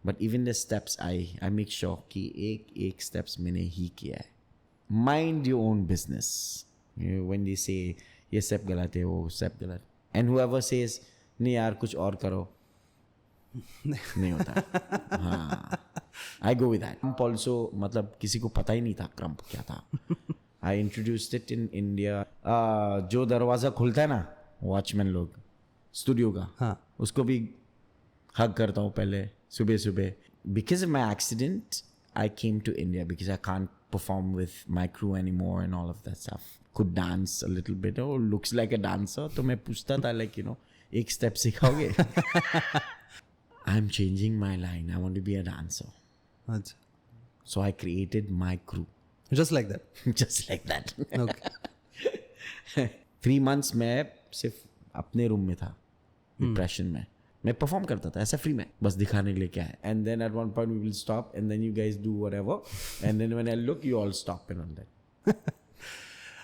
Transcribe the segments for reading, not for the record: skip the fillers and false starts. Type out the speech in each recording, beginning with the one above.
But even the steps, I make sure कि एक steps मैंने ही किया है. Mind your own business. When they say ये step गलत है, वो step गलत, and whoever says नहीं यार कुछ और करो, नहीं होता. हाँ, I go with that. Crump also, मतलब किसी को पता ही नहीं था crump क्या था. I introduced it in India. जो दरवाज़ा खुलता है ना वॉचमैन लोग स्टूडियो का, हाँ, उसको भी हग करता हूँ पहले सुबह. Because of my accident, I came to India because I can't perform with my crew anymore and all of that stuff. Could dance a little bit. Oh, looks like a dancer. तो मैं पूछता था like एक step सिखाओगे? I'm changing my line. I want to be a dancer. अच्छा. So I created my crew. Just like that. Just like that. Okay. 3 months मैं सिर्फ अपने room में था, डिप्रेशन में. मैं परफॉर्म करता था ऐसा फ्री में, बस दिखाने के लिए क्या है. And then at one point we will stop and then you guys do whatever. And then when I look, you all stop and all that.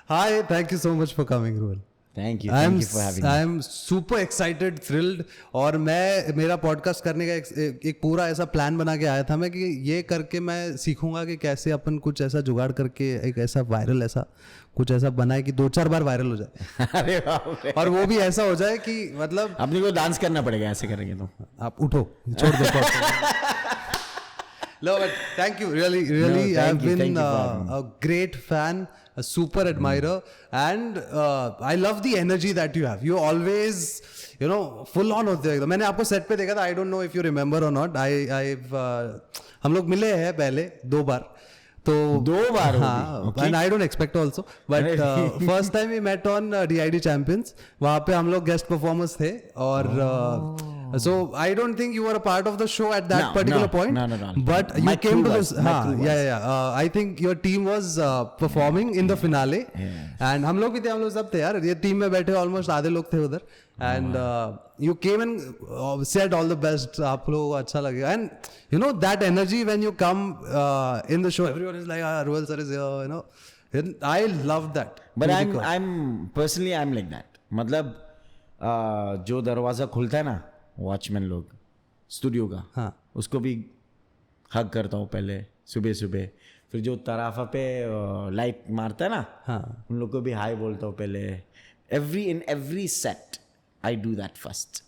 Hi, thank you so much for coming, Ruel. Thank you for having me. I'm super excited, thrilled. और मैं मेरा podcast करने का एक पूरा ऐसा plan बना के आया था मैं कि ये करके मैं सीखूंगा कि कैसे अपन कुछ ऐसा जुगाड़ करके एक ऐसा वायरल ऐसा कुछ ऐसा बनाए कि 2-4 बार वायरल हो जाए. अरे बाप रे. और वो भी ऐसा हो जाए कि मतलब अपने को डांस करना पड़ेगा ऐसे करेंगे तो. आप उठो छोड़ दो. No, but thank you. Really, I've been a great fan, a super admirer, and I love the energy that you have. You always, full on होते हो. मैंने आपको सेट पे देखा था. I don't know if you remember or not. हम लोग मिले हैं पहले 2 बार. तो 2 बार. हाँ, okay. And I don't expect also. But first time we met on DID Champions. वहाँ पे हम लोग guest performers थे और so I don't think you were a part of the show at that particular point. No. But you came to this. I think your team was performing in the finale. And हम लोग भी थे, हम लोग सब थे यार. ये टीम में बैठे almost आधे लोग थे उधर. And you came and said all the best. आप लोगों को अच्छा लगेगा. And that energy when you come in the show, everyone is like, Ruel sir is here. And I love that. But I'm personally I'm like that. मतलब जो दरवाज़ा खुलता है ना वॉचमैन लोग स्टूडियो का, हाँ, उसको भी हग करता हूँ पहले सुबह. फिर जो तराफा पे लाइट मारता है ना, हाँ, उन लोग को भी हाई बोलता हूँ पहले. in every set I do that first.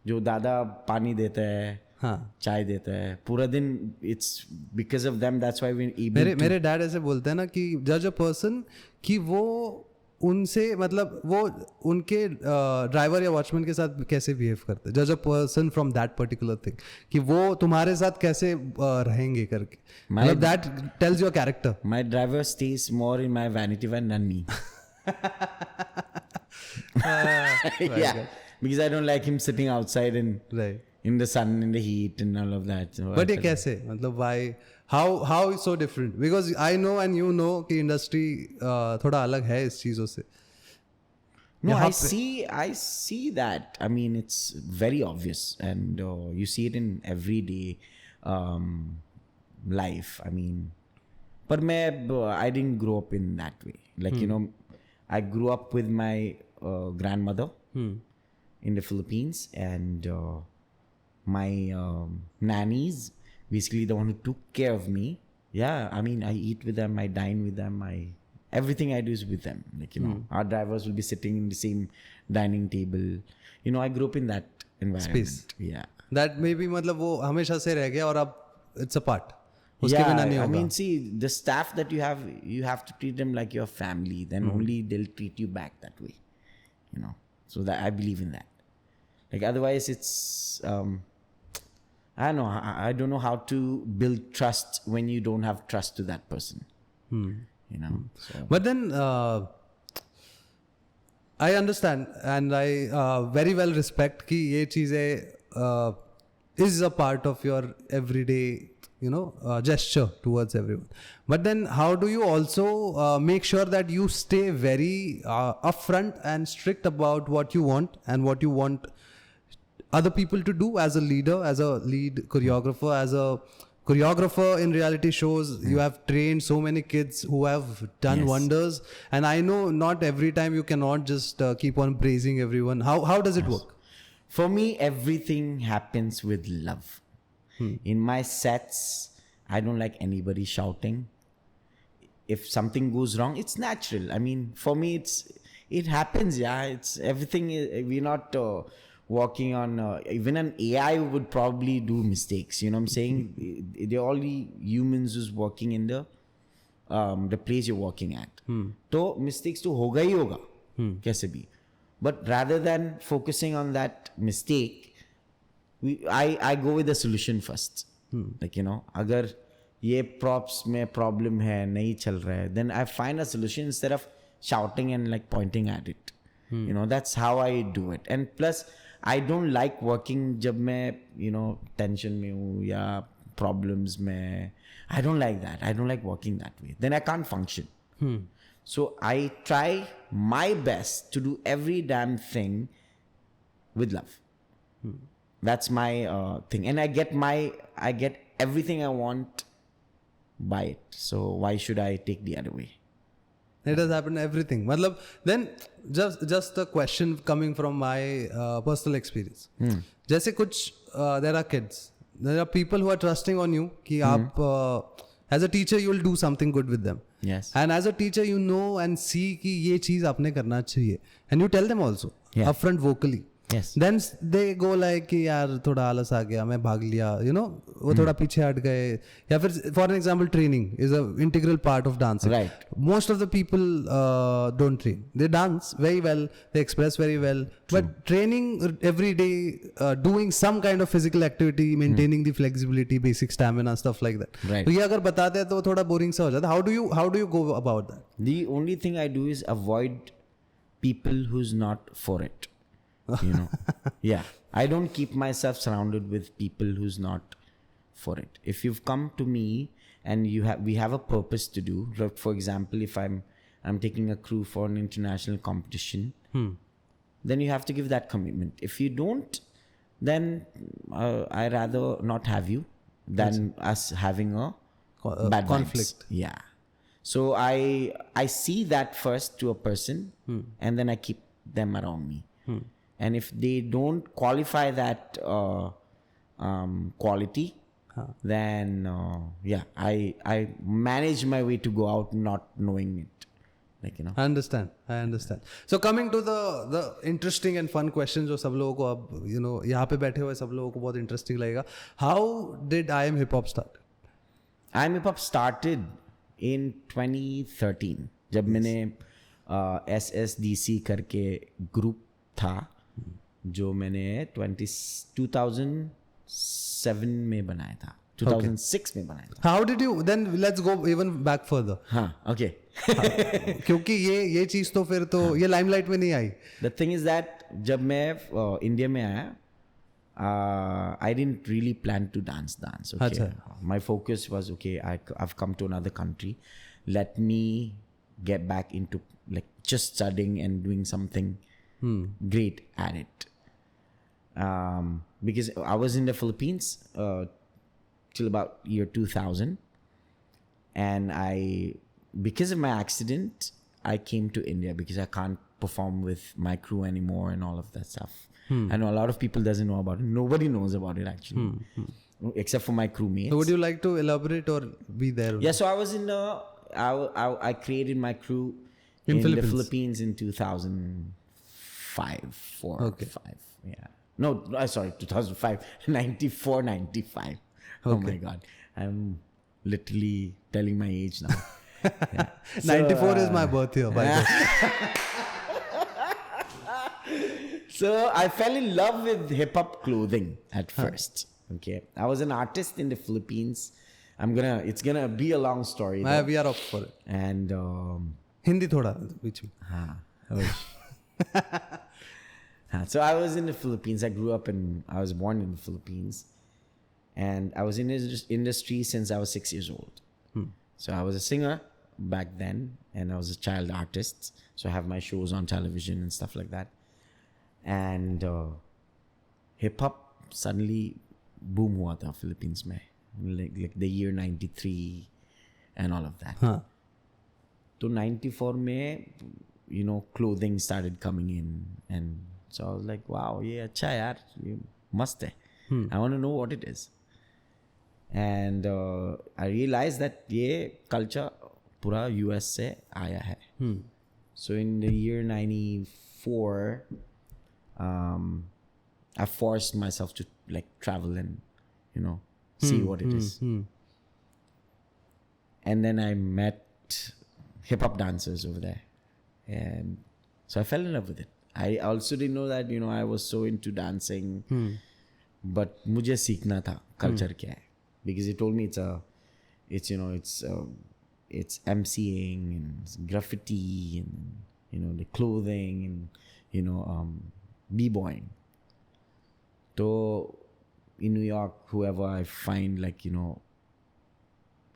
जो दादा पानी देता है, हाँ, चाय देता है पूरा दिन, it's because of them, that's why we able मेरे डैड ऐसे बोलते हैं ना कि जज अ पर्सन कि वो उनसे मतलब वो उनके ड्राइवर या वॉचमैन के साथ कैसे बिहेव करते हैं. जज a person from that particular thing कि वो तुम्हारे साथ कैसे रहेंगे करके. मतलब that tells your character. My driver stays more in my vanity van than me. Yeah, because I don't like him sitting outside in the sun, in the heat and all of that. So but ये कैसे मतलब why how is so different? Because I know and you know कि industry थोड़ा अलग है इस चीज़ों से. No, I see that. I mean, it's very obvious, and you see it in everyday life. I mean, but I didn't grow up in that way. Like I grew up with my grandmother in the Philippines, and my nannies, basically the one who took care of me. Yeah, I mean, I eat with them, I dine with them, everything I do is with them. Like, our drivers will be sitting in the same dining table. I grew up in that environment. Space. Yeah. That maybe मतलब वो हमेशा से रह गया और अब it's a part. उसके बिना नहीं होगा. I mean, see, the staff that you have to treat them like your family. Then only they'll treat you back that way. So that I believe in that. Like otherwise, it's I don't know. I don't know how to build trust when you don't have trust to that person. So. But then I understand and I very well respect कि ये चीज़ें is a part of your everyday gesture towards everyone. But then how do you also make sure that you stay very upfront and strict about what you want and what you want other people to do as a leader, as a lead choreographer, as a choreographer in reality shows? You have trained so many kids who have done wonders, and I know not every time you cannot just keep on praising everyone. How does it work? For me, everything happens with love. In my sets, I don't like anybody shouting. If something goes wrong, it's natural. I mean, for me, it happens. Yeah, it's everything. We're not working on. Even an AI would probably do mistakes. You know what I'm saying? They're only humans who's working in the place you're working at. So mistakes to hoga hi hoga. Kaise bhi. But rather than focusing on that mistake, I go with the solution first. Like, you know, agar ye props mein problem hai, nahi chal raha hai, then I find a solution instead of shouting and like pointing at it. You know, that's how I do it. And plus, I don't like working jab main, you know, tension mein hu ya problems mein. I don't like that. I don't like working that way. Then I can't function. So I try my best to do every damn thing with love. That's my thing. And I get everything I want by it. So why should I take the other way? It has happened everything. Matlab, then just the question coming from my personal experience. जैसे कुछ there are kids, there are people who are trusting on you कि आप as a teacher you will do something good with them. Yes. And as a teacher you know and see कि ये चीज आपने करना चाहिए. And you tell them also upfront vocally. Yes. Then they go like कि यार थोड़ा आलस आ गया मैं भाग लिया, you know, वो थोड़ा पीछे हट गए. या फिर for an example training is a integral part of dancing. Right. Most of the people don't train. They dance very well, they express very well. True. But training every day, doing some kind of physical activity, maintaining the flexibility, basic stamina, stuff like that. Right. तो ये अगर बताते हैं तो थोड़ा boring सा हो जाता है. How do you go about that? The only thing I do is avoid people who's not for it. You know, yeah, I don't keep myself surrounded with people who's not for it. If you've come to me and we have a purpose to do, for example, if I'm taking a crew for an international competition, then you have to give that commitment. If you don't, then I rather not have you than us having a bad conflict. Vibes. Yeah. So I see that first to a person, and then I keep them around me. And if they don't qualify that quality, then I manage my way to go out not knowing it. Like, you know. I understand. So coming to the interesting and fun questions जो सब लोगों को अब you know यहाँ पे बैठे हुए सब लोगों को बहुत interesting लगेगा. How did I Am Hip Hop start? I Am Hip Hop started in 2013 जब मैंने SSDC करके ग्रुप था जो मैंने 2007 में बनाया था, 2006 में बनाया था. How did you then let's go even back further. हाँ, okay. क्योंकि ये चीज तो फिर तो ये लाइमलाइट में नहीं आई. The thing is that जब मैं इंडिया में आया, I didn't really plan to dance. Okay. अच्छा. My focus was okay. I've come to another country. Let me get back into like just studying and doing something great at it. Because I was in the Philippines till about year 2000, and because of my accident, I came to India because I can't perform with my crew anymore and all of that stuff. I know a lot of people doesn't know about it. Nobody knows about it actually, except for my crewmates. So would you like to elaborate or be there? Yeah, so I was in I created my crew in the Philippines in 2005, 4 or 5. Yeah. No, sorry, 2005, 94, 95. Okay. Oh my God. I'm literally telling my age now. Yeah. 94 is my birth year, by the way. So I fell in love with hip-hop clothing at first. Okay. I was an artist in the Philippines. It's gonna be a long story. We are up for it. And Hindi thoda बीच में. So I was in the Philippines. I was born in the Philippines. And I was in this industry since I was 6 years old. So I was a singer back then, and I was a child artist. So I have my shows on television and stuff like that. And hip-hop suddenly boom hua tha Philippines mein. Like the year 93 and all of that. So 94 mein, you know, clothing started coming in, and so I was like, wow, yeah, acha yaar, ye mast hai. I want to know what it is. And I realized that ये culture पूरा US से आया है. So in the year 94, I forced myself to like travel and, you know, see what it is. And then I met hip-hop dancers over there. And so I fell in love with it. I also didn't know that, you know, I was so into dancing. But मुझे सीखना था culture क्या है. Because he told me it's MCing and it's graffiti and, you know, the clothing and, you know, b-boying. So in New York, whoever I find like, you know,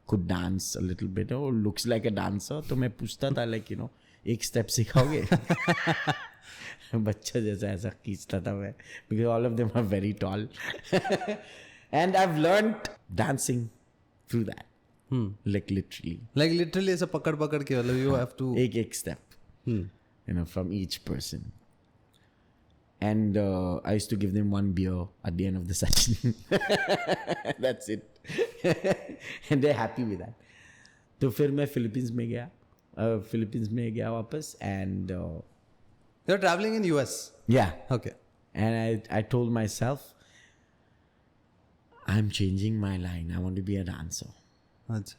could dance a little bit or looks like a dancer, तो मैं पूछता था like, you know, एक step सिखाओगे? बच्चा जैसा ऐसा खींचता था मैं, because all of them are very tall. And I've learned dancing through that. Like literally ऐसा पकड़ के मतलब you have to एक step, you know, from each person. And I used to give them one beer at the end of the session. That's it. And they're happy with that. तो फिर मैं Philippines में गया वापस, and you're traveling in US. Yeah. Okay. And I told myself, I'm changing my line. I want to be a dancer. Achha.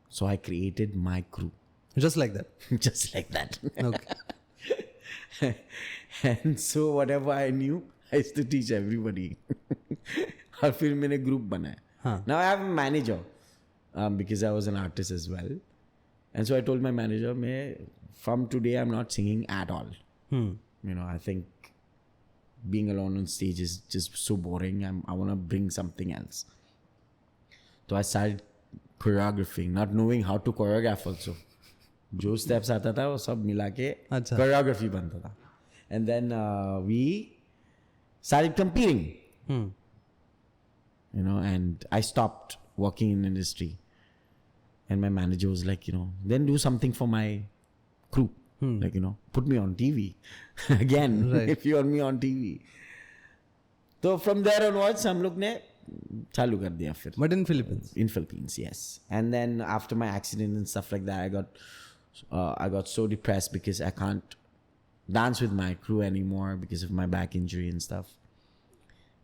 So I created my crew. Just like that. Just like that. Okay. And so whatever I knew, I used to teach everybody. और फिर मैंने group बनाया. Now I have a manager, because I was an artist as well. And so I told my manager, from today I'm not singing at all. You know, I think being alone on stage is just so boring. I want to bring something else. So I started choreographing, not knowing how to choreograph also. जो steps आता था वो सब मिला के choreography बनता था. And then we started competing. You know, and I stopped working in industry. And my manager was like, you know, then do something for my crew. Like, you know, put me on TV again, if you want me on TV. So from there onwards, हम लोग ने चालू कर दिया फिर. But in Philippines? In Philippines, yes. And then after my accident and stuff like that, I got so depressed because I can't dance with my crew anymore because of my back injury and stuff.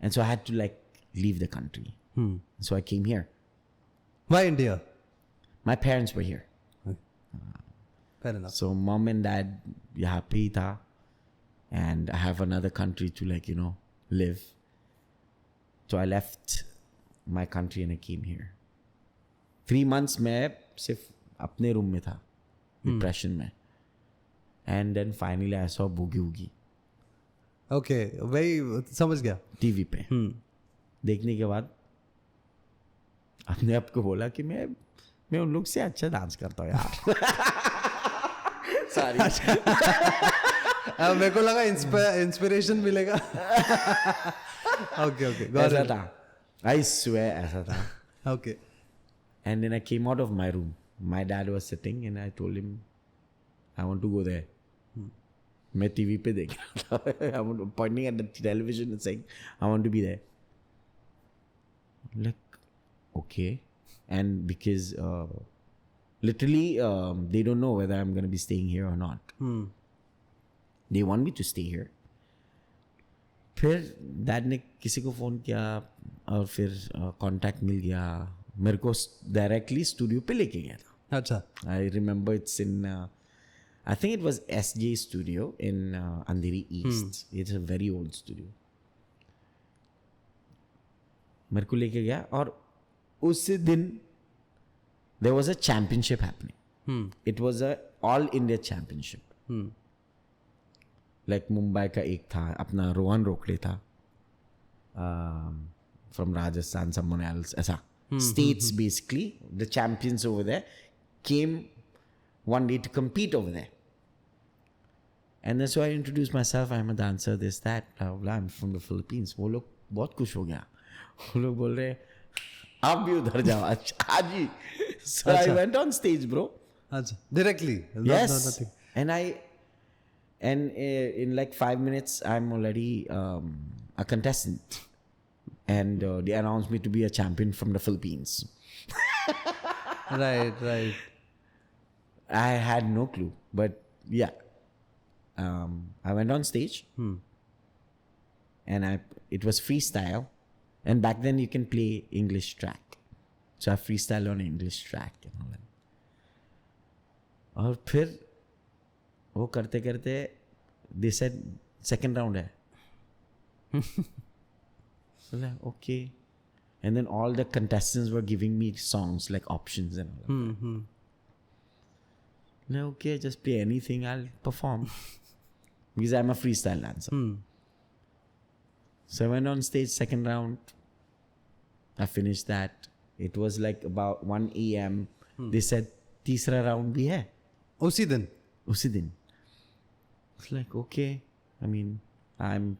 And so I had to like leave the country. So I came here. Why India? My parents were here. Fair enough. So mom and dad यहाँ पे ही था, and I have another country to like, you know, live. So I left my country and I came here. 3 months मैं सिर्फ अपने room में था, depression में. And then finally I saw Boogie Woogie. Okay, वही समझ गया. TV पे. देखने के बाद अपने आप को बोला कि मैं उन लोग से अच्छा डांस करता हूँ यार. Sorry. मेरे को लगा इंस्पिरेशन मिलेगा. Okay. ऐसा था. I swear ऐसा था. Okay. And then I came out of my room. My dad was sitting and I told him, I want to go there. मैं टीवी पे देख रहा था. I'm pointing at the television and saying, I want to be there. Like, okay. And because literally they don't know whether I'm going to be staying here or not. They want me to stay here. फिर dad ने किसी को phone किया और फिर contact मिल गया. मेरे को डायरेक्टली स्टूडियो पे लेके गया था. अच्छा. I remember it's in I think it was SJ studio in Andheri east. It's a very old studio. मेरे को लेके गया और उस दिन there was a championship happening. It was a all India championship. Like Mumbai का एक था, अपना रोहन रोकड़े था, from Rajasthan, someone else, ऐसा. States basically, the champions over there came one day to compete over there. And then so I introduced myself, I'm a dancer, this, that, blah, blah, I'm from the Philippines. वो लोग बहुत खुश हो गया. वो लोग बोल रहे आप भी उधर जाओ आज ही. So I went on stage, bro. Directly? Yes. Nothing. And in like 5 minutes, I'm already a contestant. and they announced me to be a champion from the Philippines. Right. I had no clue, but yeah, I went on stage, and it was freestyle, and back then you can play English track, so I freestyle on English track and all that. और फिर वो करते करते they said second round है. So like, okay, and then all the contestants were giving me songs like options and all that. Like, okay, just play anything, I'll perform. Because I'm a freestyle dancer. So I went on stage, second round. I finished that. It was like about 1 a.m. They said, तीसरा round भी है. उसी दिन. It's like, okay. I mean, I'm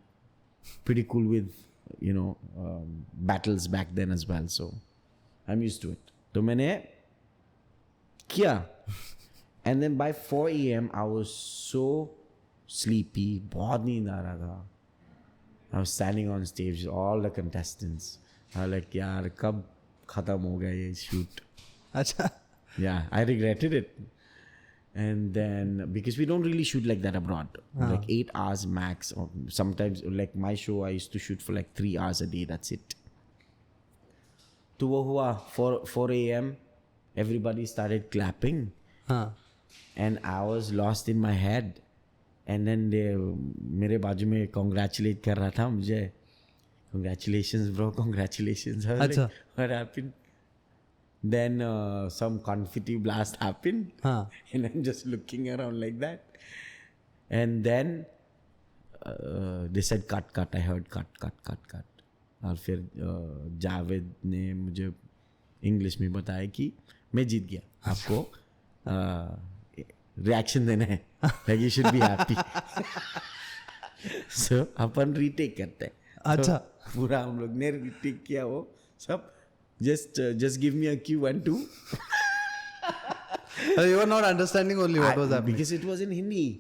pretty cool with, battles back then as well. So I'm used to it. तो मैंने किया. And then by 4 a.m. I was so sleepy. बहुत नींद आ रहा था. I was standing on stage with all the contestants. I was like, यार कब खत्म हो गया ये shoot? अच्छा. Yeah, I regretted it. And then, because we don't really shoot like that abroad. Like 8 hours max. Or sometimes, like my show, I used to shoot for like 3 hours a day. That's it. तो वो हुआ 4 a.m. Everybody started clapping. And I was lost in my head. And then मेरे बाजू में congratulate कर रहा था मुझे. Congratulations bro, congratulations. I was like, what happened? Then some confetti blast happened. And I'm just looking around like that. And then they said cut. I heard cut. और फिर जावेद ने मुझे इंग्लिश में बताया कि मैं जीत गया. आपको रिएक्शन देना है. Like you should be happy. So upon retake करते हैं. अच्छा. पूरा हम लोग ने रीटेक किया वो सब. Just give me a cue 1, 2. You were not understanding only what was happening. Because it was in Hindi.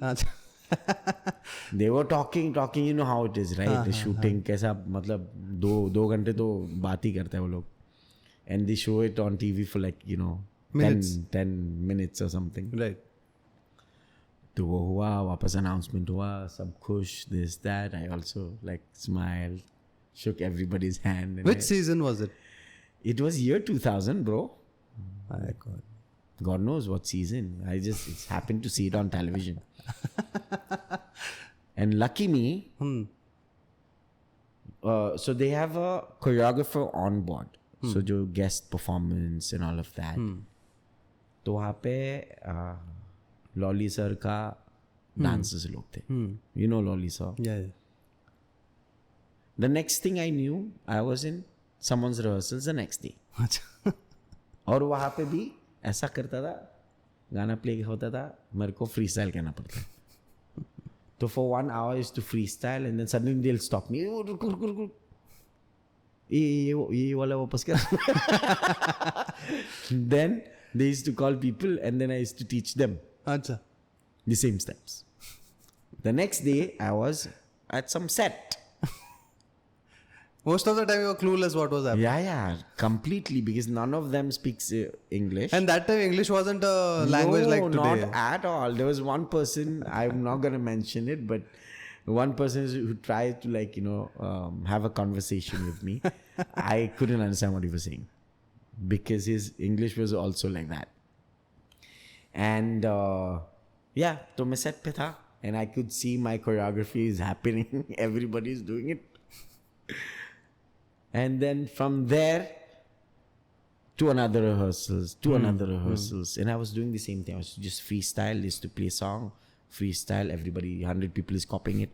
They were talking. You know how it is, right? The shooting कैसा मतलब 2 घंटे तो बात ही करते हैं वो लोग. And they show it on TV for like 10 minutes or something. Right. तो वो हुआ, वापस announcement हुआ, सब खुश, this that. I also like smiled, shook everybody's hand. Which season was it? It was year 2000, bro. My God. God knows what season. It happened to see it on television. And lucky me, so they have a choreographer on board. So जो guest performance and all of that. तो वहाँ पे lolly sir का dancers लोग थे. You know Lolly sir? Yeah. The next thing I knew, I was in someone's rehearsals the next day. अच्छा. और वहाँ पे भी ऐसा करता था, गाना प्ले होता था, मेरे को फ्री स्टाइल कहना पड़ता. तो for 1 hour I used to freestyle and then suddenly they'll stop me. रुक. ये वाला वापस कर. Then they used to call people and then I used to teach them अच्छा. the same steps. The next day I was at some set. Most of the time you were clueless what was happening. Yeah, completely, because none of them speaks English. And that time English wasn't a language like today. Not at all. There was one person, I'm not going to mention it, but one person who tried to have a conversation with me. I couldn't understand what he was saying because his English was also like that. And yeah, तो मैं set पे था and I could see my choreography is happening. Everybody is doing it. And then from there to another rehearsals, and I was doing the same thing. I was just freestyle, used to play song, freestyle. Everybody, 100 people is copying it.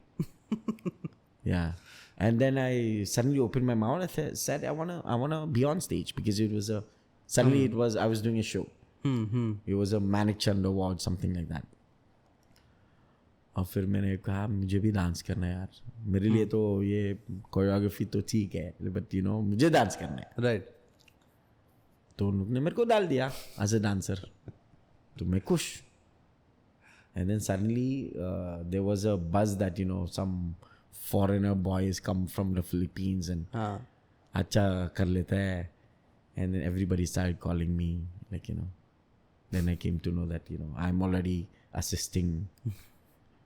Yeah, and then I suddenly opened my mouth and said, I wanna be on stage because it was I was doing a show. It was a Manik Chand award, something like that. और फिर मैंने कहा मुझे भी dance करना है यार. मेरे लिए तो ये कोरियोग्राफी तो ठीक है, बट मुझे डांस करना है. Right. तो उन्होंने मेरे को डाल दिया एज अ डांसर. तो मैं खुश. And then suddenly there was a buzz that some foreigner boys come from the Philippines and acha kar leta hai. And then everybody started calling me, like, then I came to know that, I'm already assisting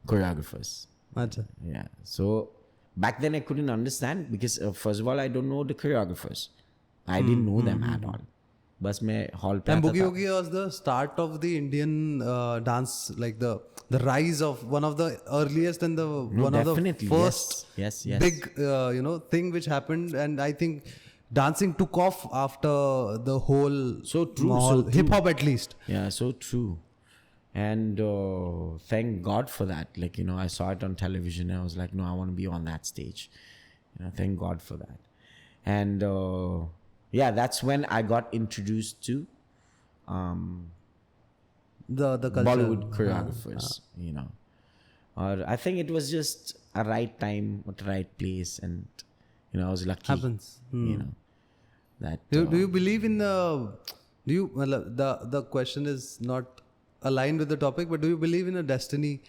choreographers. Acha. Yeah. So back then I couldn't understand because first of all, I don't know the choreographers. I didn't know them at all. Bas मैं hall पे And आता Boogie था. Woogie was the start of the Indian dance, like the rise of one of the earliest and the one of the Definitely, first yes. big thing which happened, and I think dancing took off after the whole So true. hip hop at least. Yeah, so true. And thank God for that. Like, I saw it on television and I was like, no, I want to be on that stage. Thank God for that. And that's when I got introduced to The culture. Bollywood choreographers, Or I think it was just a right time at the right place, and I was lucky. Happens. That Do you believe in the question is not aligned with the topic, but do you believe in a destiny,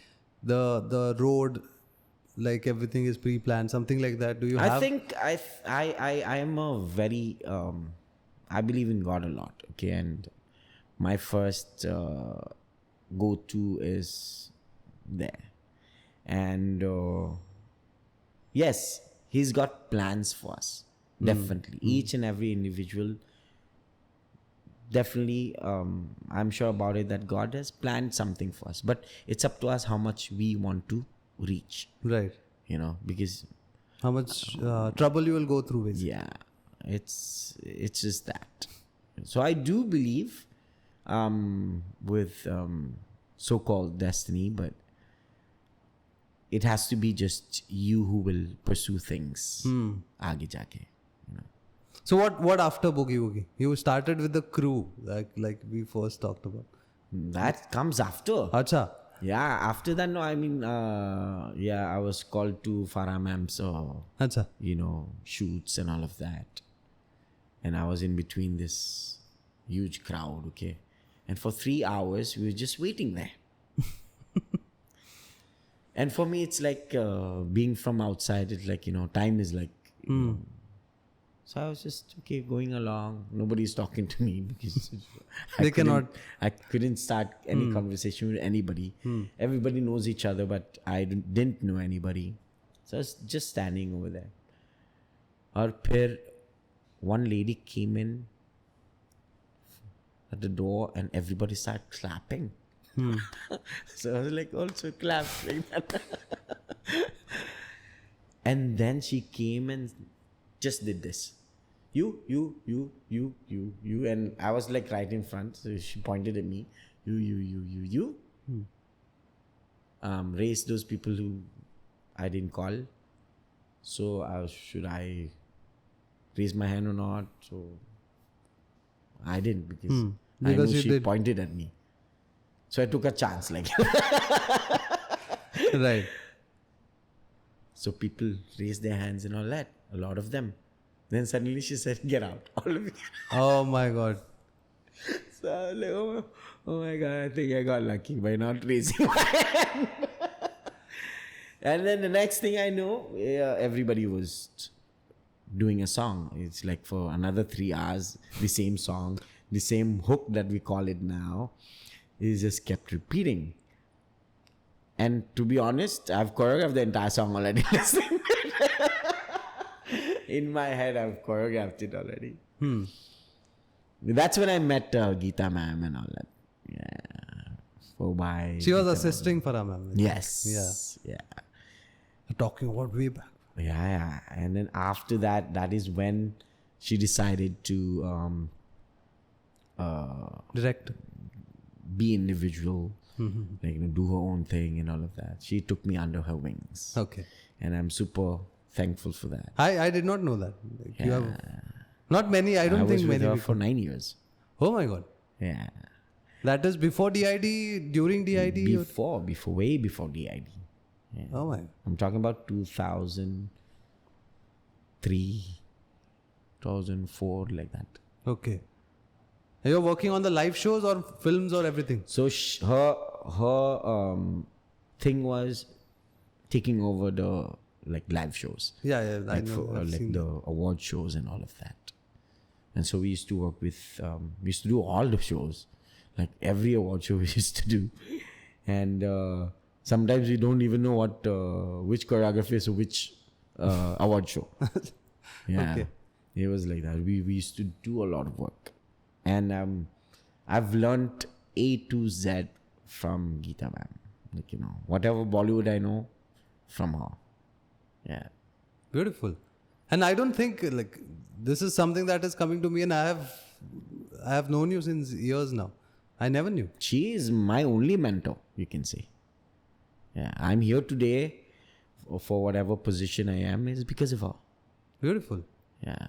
the road, like everything is pre-planned, something like that? Do you have? I think I am a very I believe in God a lot. Okay, and my first go-to is there, and yes, He's got plans for us. Definitely, each and every individual. Definitely, I'm sure about it that God has planned something for us, but it's up to us how much we want to reach. Right. Because How much trouble you will go through with. yeah, it's just that. So I do believe with so-called destiny, but it has to be just you who will pursue things aage jaake. So what after Boogie Woogie? You started with the crew, like we first talked about. That comes after. Acha. Yeah, after that, no, I mean, I was called to Farah Ma'am's, Acha. shoots and all of that. And I was in between this huge crowd, okay? And for 3 hours, we were just waiting there. And for me, it's like being from outside, it's like, time is like... So I was just, going along. Nobody's talking to me because I couldn't start any conversation with anybody. Everybody knows each other, but I didn't know anybody. So I was just standing over there. Aur phir one lady came in at the door and everybody started clapping. So I was like, also clap like that. And then she came and just did this. You. And I was like right in front. So she pointed at me. You. Raised those people who I didn't call. So should I raise my hand or not? So I didn't because I knew she pointed at me. So I took a chance like Right. So people raised their hands and all that. A lot of them. Then suddenly she said, get out. All of you. Oh my God. So I was like, oh my God, I think I got lucky by not raising my hand. And then the next thing I know, everybody was doing a song. It's like for another 3 hours, the same song, the same hook that we call it now, is just kept repeating. And to be honest, I've choreographed the entire song already. In my head, I've choreographed it already. That's when I met GEETA ma'am and all that. Yeah. So by She was assisting Farah ma'am. Yes. Yeah. Talking about way back. Yeah. And then after that, that is when she decided to Direct. be individual, like do her own thing and all of that. She took me under her wings. Okay. And I'm super thankful for that. I did not know that. Like, you have not many. I don't think was with many her people. for 9 years. Oh my God. Yeah. That is before DID, during DID? Way before DID. Yeah. Oh my. I'm talking about 2003, 2004, like that. Okay. You're working on the live shows or films or everything? So her thing was taking over the like live shows. Yeah, I Like know. for I've like seen the award shows and all of that. And so we used to work with, we used to do all the shows, like every award show we used to do. And sometimes we don't even know which choreography is which award show. Yeah, Okay. it was like that. We used to do a lot of work. And I've learned A to Z from GEETA ma'am. Like, you know, whatever Bollywood I know, from her. Yeah. Beautiful. And I don't think like this is something that is coming to me, and I have known you since years now. I never knew. She is my only mentor, you can say. Yeah, I'm here today for whatever position I am is because of her. Beautiful. Yeah.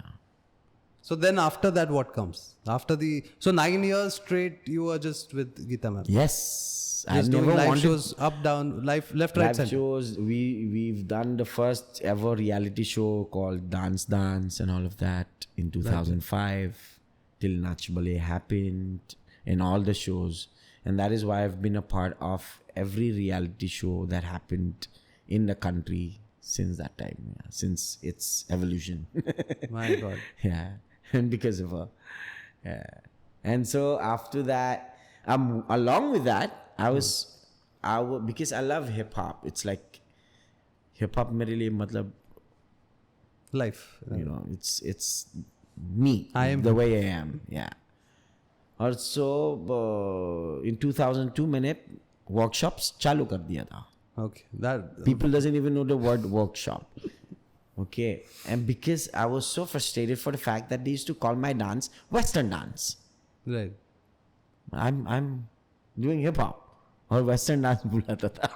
So then after that, what comes? So 9 years straight, you were just with GEETA ma'am. Yes. I've Just never doing live wanted shows, up, down, left, right, live center. shows. We've done the first ever reality show called Dance and all of that in 2005 till Nach Bale happened, and all the shows. And that is why I've been a part of every reality show that happened in the country since that time, since its evolution. My God. Yeah, and because of her. Yeah. And so after that, along with that, because I love hip hop. It's like hip hop mere liye matlab, Life. you know, it's me. I am the way I am. Yeah. Also, in 2002 मैंने workshops चालू कर दिया था. Okay. That. People doesn't even know the word workshop. Okay. And because I was so frustrated for the fact that they used to call my dance Western dance. Right. I'm doing hip hop or Western dance बुलाता था.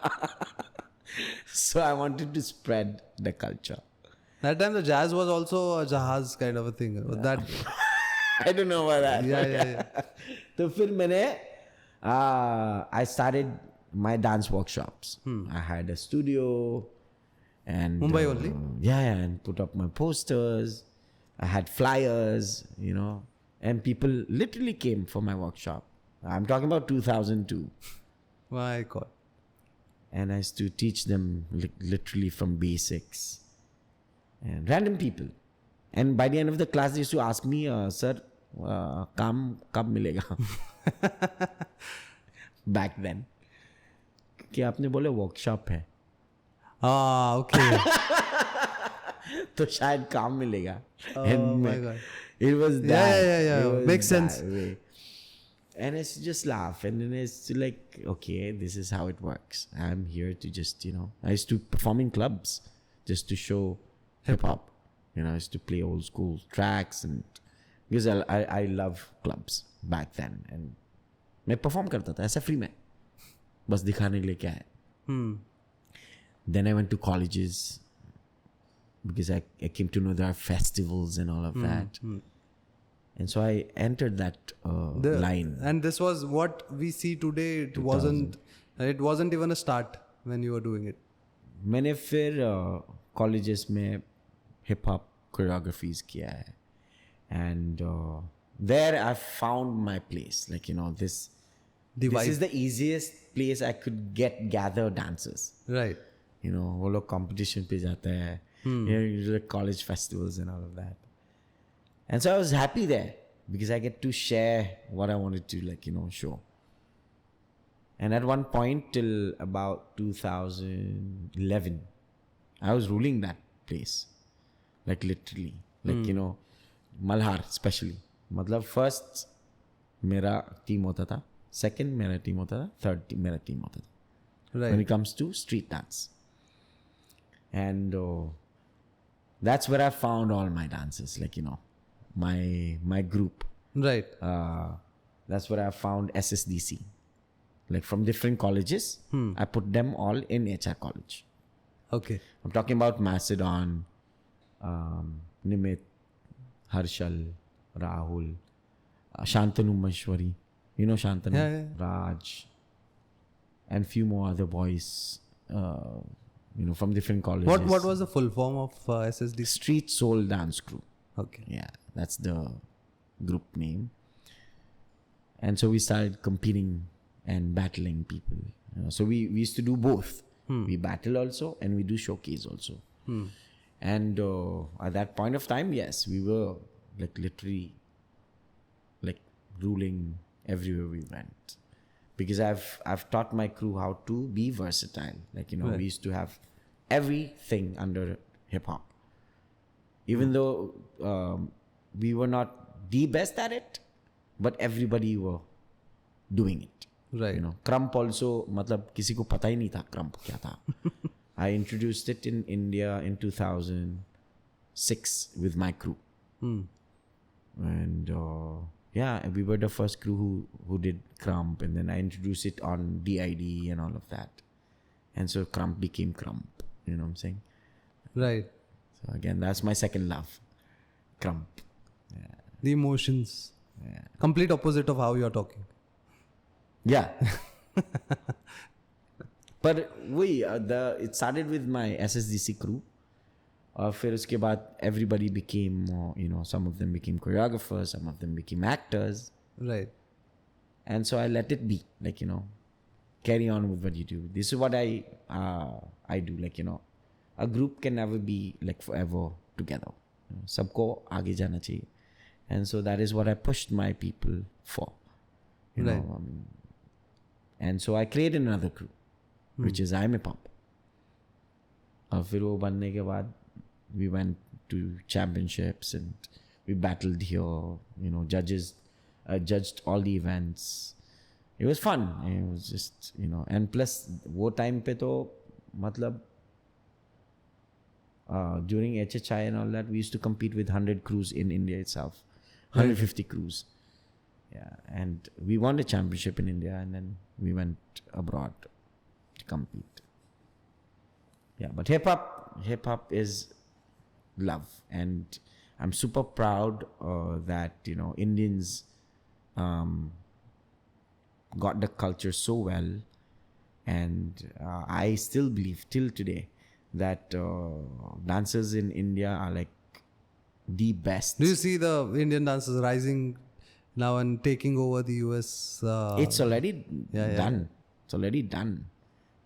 So I wanted to spread the culture. That time the jazz was also a jahaz kind of a thing. That. I don't know about that. Yeah. तो फिर मैंने I started my dance workshops. I had a studio and Mumbai only? Yeah, and put up my posters. I had flyers, you know, and people literally came for my workshop. I'm talking about 2002. My God. And I used to teach them literally from basics and random people. And by the end of the class, they used to ask me, sir, काम कब मिलेगा? Back then. कि आपने बोले workshop है. Ah, okay. तो शायद काम मिलेगा. Oh my God. It was that. Yeah. It was Makes that sense. way. And it's just laugh. And then it's like, okay, this is how it works. I'm here to just, you know, I used to perform in clubs just to show hip hop. You know, I used to play old school tracks and because I love clubs back then. And मैं perform करता था ऐसा free में बस दिखाने के लिए क्या है. Then I went to colleges because I came to know there are festivals and all of that. And so I entered that line. And this was what we see today. It wasn't even a start when you were doing it. मैंने फिर colleges में hip hop choreographies किया है. And there I found my place. Like, you know, this is the easiest place I could gather dancers. Right. You know, वो लोग competition पे जाते हैं. You know, usually college festivals and all of that. And so I was happy there because I get to share what I wanted to, like, you know, show. And at one point till about 2011, I was ruling that place. Like literally. Like, you know, Malhar especially. मतलब first मेरा team होता था. Second मेरा team होता था. Third मेरा team होता था. Right. When it comes to street dance. And that's where I found all my dances. Like, you know, my group. Right. That's where I found SSDC. Like from different colleges. I put them all in HR college. Okay. I'm talking about Macedon, Nimit, Harshal, Rahul, Shantanu Mashwari. You know Shantanu? Yeah. Raj. And few more other boys, you know, from different colleges. What was the full form of SSD? Street Soul Dance Crew. Okay. Yeah, that's the group name. And so we started competing and battling people. So we used to do both. We battle also and we do showcase also. And at that point of time, yes, we were like literally like ruling everywhere we went, because I've taught my crew how to be versatile. Like, you know, we used to have everything under hip hop, even though we were not the best at it, but everybody were doing it. Right. You know, crump also, matlab किसी को पता ही नहीं था crump क्या था. I introduced it in India in 2006 with my crew. And yeah, we were the first crew who did crump, and then I introduced it on DID and all of that. And so crump became crump. You know what I'm saying? Right. So again, that's my second love. Crump. The emotions. Complete opposite of how you're talking. Yeah. But it started with my SSDC crew. फिर उसके बाद everybody became, you know, some of them became choreographers, some of them became actors. Right. And so I let it be, like, you know, carry on with what you do. This is what I do, like, you know, a group can never be like forever together. You know, सबको आगे जाना चाहिए. And so that is what I pushed my people for. You know, and so I created another crew, which is I'm a Pump. और फिर वो बनने के बाद we went to championships and we battled here. You know, judges judged all the events. It was fun. It was just, you know, and plus वो time पे तो मतलब during HHI and all that, we used to compete with 100 crews in India itself. 150 crews. Yeah, and we won the championship in India, and then we went abroad to compete. Yeah, but hip hop is love, and I'm super proud that, you know, Indians got the culture so well, and I still believe till today that dancers in India are like the best. Do you see the Indian dancers rising now and taking over the US? It's already done. It's already done.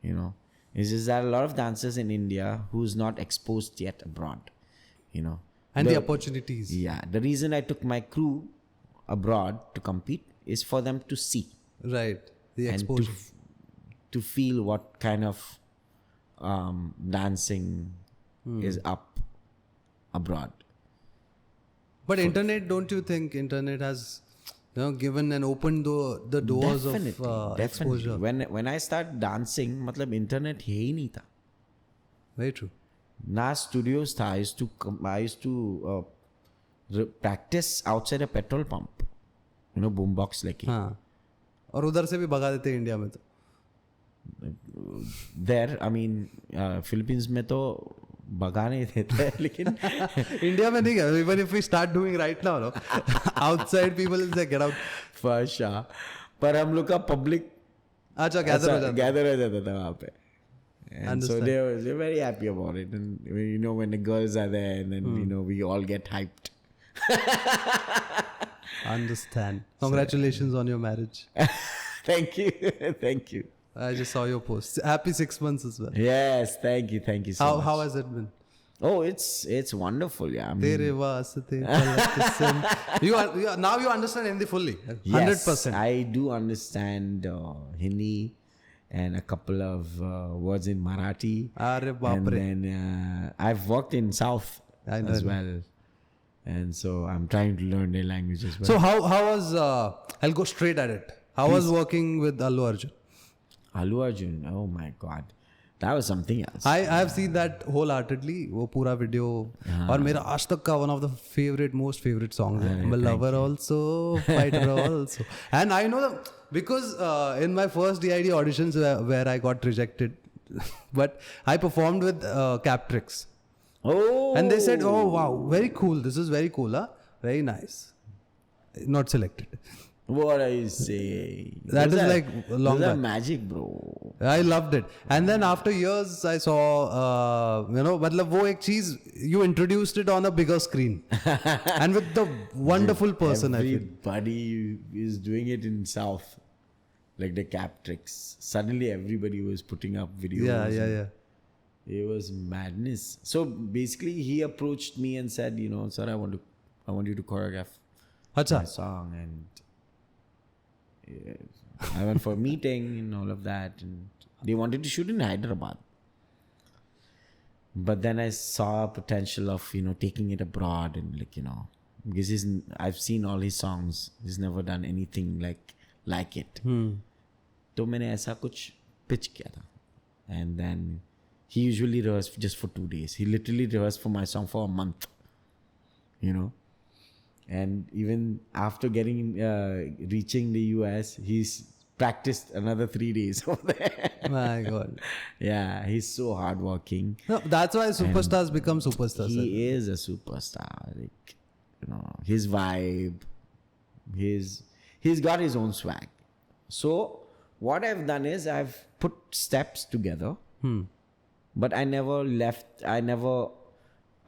You know, it's just that a lot of dancers in India who's not exposed yet abroad. You know, and the opportunities. Yeah, the reason I took my crew abroad to compete is for them to see. Right, the and exposure. To feel what kind of dancing is up abroad. But internet, don't you think internet has, you know, given and opened the doors of exposure? When I started dancing, मतलब internet है ही नहीं था. Very true. ना studios था. I used to practice outside a petrol pump. You know, boombox लेके. हाँ. और उधर से भी भगा देते इंडिया में तो. There, I mean, Philippines में तो भगा नहीं देते, लेकिन इंडिया में नहीं है. Even if we start doing right now, no, outside people will say get out. For sure. पर हम लोग का public अच्छा gather हो जाता था वहाँ पे. And so they're very happy about it. And you know, when the girls are there, and then you know, we all get hyped. Understand. Congratulations on your marriage. Thank you. Thank you. I just saw your post. Happy 6 months as well. Yes, thank you so much. How has it been? Oh, it's wonderful. Yeah, I mean, TERE Vaste. Now you understand Hindi fully. 100%. Yes, I do understand Hindi and a couple of words in Marathi. And then I've worked in South as well. And so I'm trying to learn their language as well. So how was, I'll go straight at it. How was working with Allu Arjun? Allu Arjun, oh my God. That was something else. I have seen that wholeheartedly. वो पूरा video. और मेरा आज तक का one of the most favorite songs. I'm a lover also, fighter also. And I know that because in my first DID auditions where I got rejected, but I performed with Captrix. Oh. And they said, oh wow, very cool. This is very cool, huh? Very nice. Not selected. What are you saying? That is like long back. Magic, bro. I loved it. And then after years, I saw, you know, मतलब वो एक चीज, you introduced it on a bigger screen. And with the wonderful person, I feel. Everybody is doing it in South. Like the Captrix. Suddenly everybody was putting up videos. Yeah. It was madness. So basically, he approached me and said, you know, sir, I want you to choreograph Acha. my song, and I went for a meeting and all of that, and they wanted to shoot in Hyderabad. But then I saw potential of, you know, taking it abroad, and like, you know, because I've seen all his songs. He's never done anything like it. तो मैंने ऐसा कुछ pitch किया था. And then he usually rehearsed just for 2 days. He literally rehearsed for my song for a month. You know? And even after reaching the US, he's practiced another 3 days over there. My God. Yeah, he's so hardworking. No, that's why superstars become superstars. He is a superstar. Like, you know, his vibe, he's got his own swag. So what I've done is I've put steps together, but I never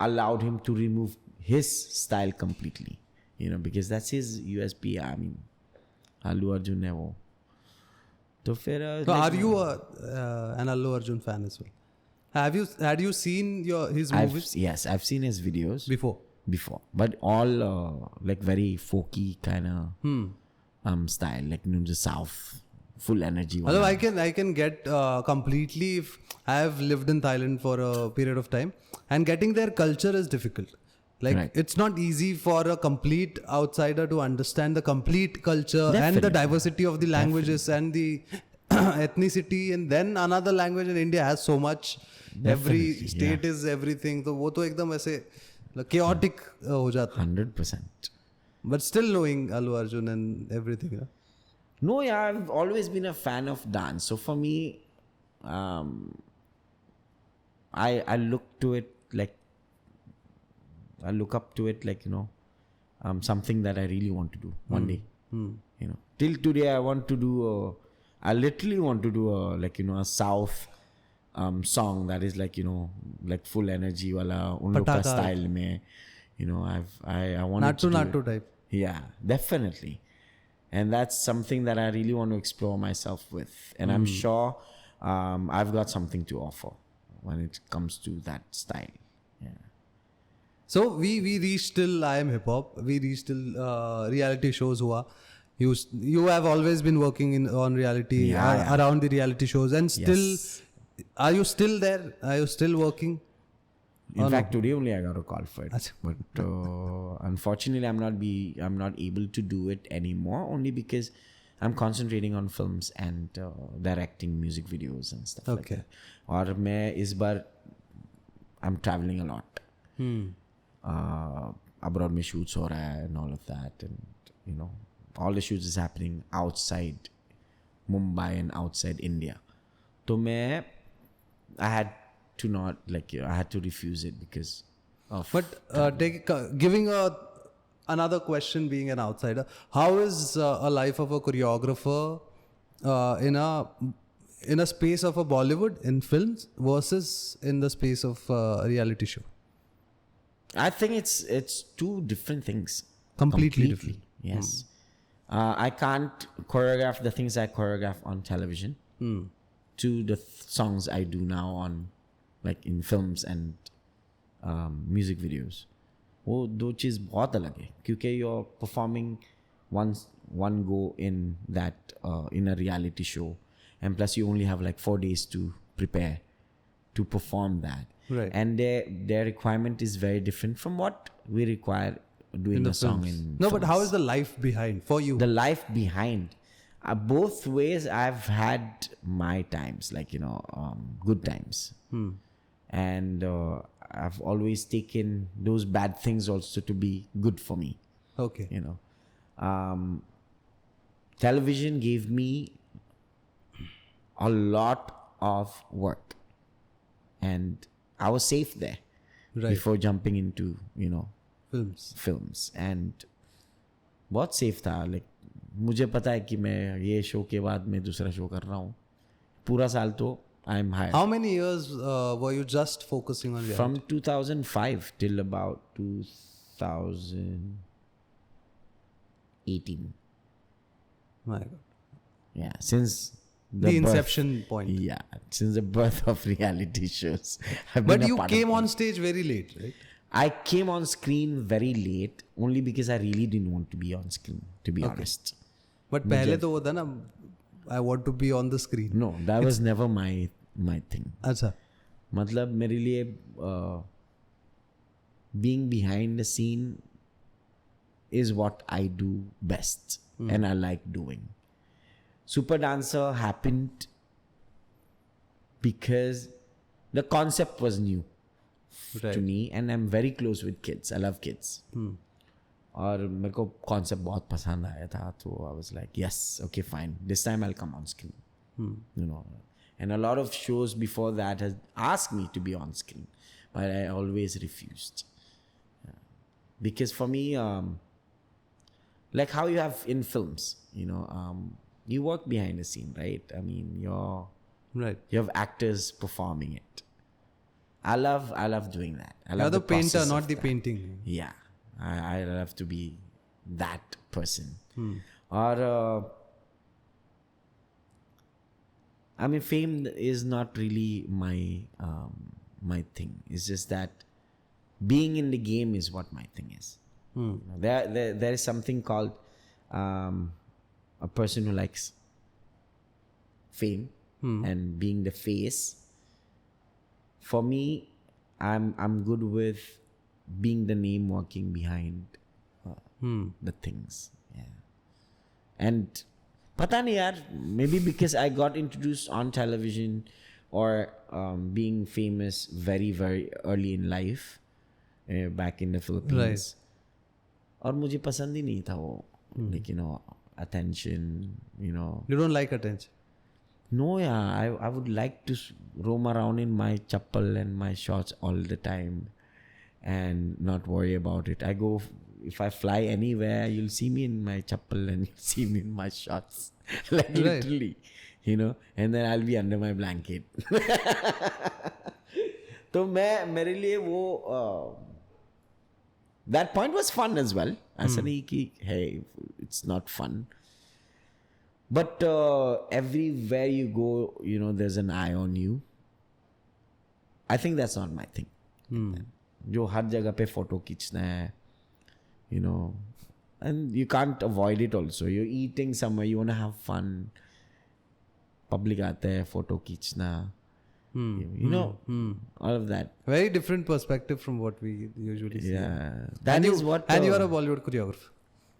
allowed him to remove his style completely. You know, because that's his USP. I mean, Allu Arjun hai wo. So are you an Allu Arjun fan as well? Had you seen his movies? Yes, I've seen his videos Before, but all like very folky kind of style, like, you know, the South, full energy. although I can get completely, if I have lived in Thailand for a period of time, and getting their culture is difficult. Like, Right. it's not easy for a complete outsider to understand the complete culture and the Definitely. diversity of the languages and the ethnicity, and then another language in India has so much. Every Definitely, state is everything. So वो तो एकदम ऐसे chaotic हो जाता है. 100%. But still knowing Allu Arjun and everything. Yeah? No, yeah, I've always been a fan of dance. So for me, I look up to it like, you know, something that I really want to do one day. You know, till today I literally want to do like, you know, a South song that is like, you know, like full energy wala un log ka Pataka. style mein. You know, I wanted to do Nattu type. Yeah, definitely. And that's something that I really want to explore myself with. And I'm sure I've got something to offer when it comes to that style. Yeah. So we reached till I Am Hip Hop. We reached till reality shows हुआ. You have always been working on reality, around the reality shows, and still, Yes. are you still there? Are you still working? In fact, today only I got a call for it. Achha. But unfortunately, I'm not able to do it anymore, only because I'm concentrating on films and directing music videos and stuff like that. और मैं इस बार I'm traveling a lot. Abroad में shoots हो रहा है and all of that, and you know, all the shoots is happening outside Mumbai and outside India. तो I had to not, like, I had to refuse it because of. But giving another question, being an outsider, how is a life of a choreographer in a space of a Bollywood in films versus in the space of a reality show? I think it's two different things. Completely different. Yes. I can't choreograph the things I choreograph on television to the songs I do now on, like, in films and music videos. वो दो चीज़ बहुत अलग है क्योंकि you're performing one go in that in a reality show, and plus you only have like 4 days to prepare to perform that. Right. And their requirement is very different from what we require doing a song in No, films. but how is the life behind for you? The life behind? Both ways I've had my times, like, you know, good times. And I've always taken those bad things also to be good for me. Okay. You know, television gave me a lot of work, and I was safe there before jumping into, you know, films. And बहुत safe था. Like, मुझे पता है कि मैं ये show के बाद मैं दूसरा शो कर रहा हूँ. पूरा साल तो I'm hired. How many years were you just focusing on reality? From 2005 till about 2018. My God. Yeah, since the inception point. Yeah, since the birth of reality shows. I've But been a you part of came it. on stage very late, right? I came on screen very late only because I really didn't want to be on screen, to be honest. But पहले तो वो था ना, I want to be on the screen. No, that was never my thing. अच्छा. मतलब मेरे लिए being behind the scene is what I do best and I like doing. Super Dancer happened because the concept was new to me and I'm very close with kids. I love kids. और मेरे को concept बहुत पसंद आया था, तो I was like, yes, okay, fine. This time I'll come on screen. You know, and a lot of shows before that has asked me to be on screen, but I always refused. Because for me, like how you have in films, you know, you work behind the scene, right? I mean, you have actors performing it. I love doing that. I love You're the painter, process not of the that. painting. Yeah, I love to be that person. Or I mean, fame is not really my my thing. It's just that being in the game is what my thing is. You know, there is something called a person who likes fame and being the face. For me, I'm good with being the name working behind the things. Yeah. And pata nahi yaar, maybe because I got introduced on television or being famous very, very early in life back in the Philippines. और मुझे पसंद ही नहीं था वो, like, you know, attention, you know. You don't like attention? No, yeah, I would like to roam around in my chappal and my shorts all the time and not worry about it. I go, if I fly anywhere, you'll see me in my chappal and you'll see me in my shorts. Like literally, you know, and then I'll be under my blanket. तो मेरे लिए वो that point was fun as well. ऐसा नहीं कि hey, it's not fun. But everywhere you go, you know, there's an eye on you. I think that's not my thing. जो हर जगह पे फोटो खींचना है, you know, and you can't avoid it also. You're eating somewhere, you want to have fun. Public आते हैं, photo खींचना. You know, all of that. Very different perspective from what we usually see. Yeah, that is what. And you are a Bollywood choreographer.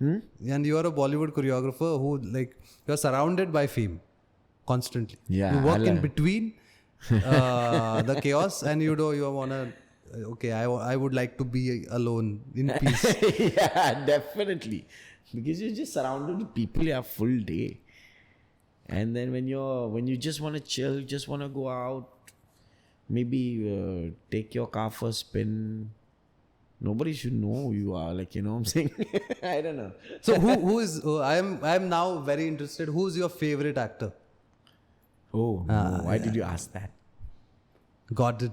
And you are a Bollywood choreographer who, like, you're surrounded by fame constantly. Yeah, you work in between the chaos, and you know you wanna. Okay, I would like to be alone in peace. Yeah, definitely, because you're just surrounded with people. You have full day, and then when you just want to chill, just want to go out, maybe take your car for a spin. Nobody should know who you are, like, you know what I'm saying? I don't know. So who is I am now very interested. Who's your favorite actor? Oh, no. Why did you ask that? Got it.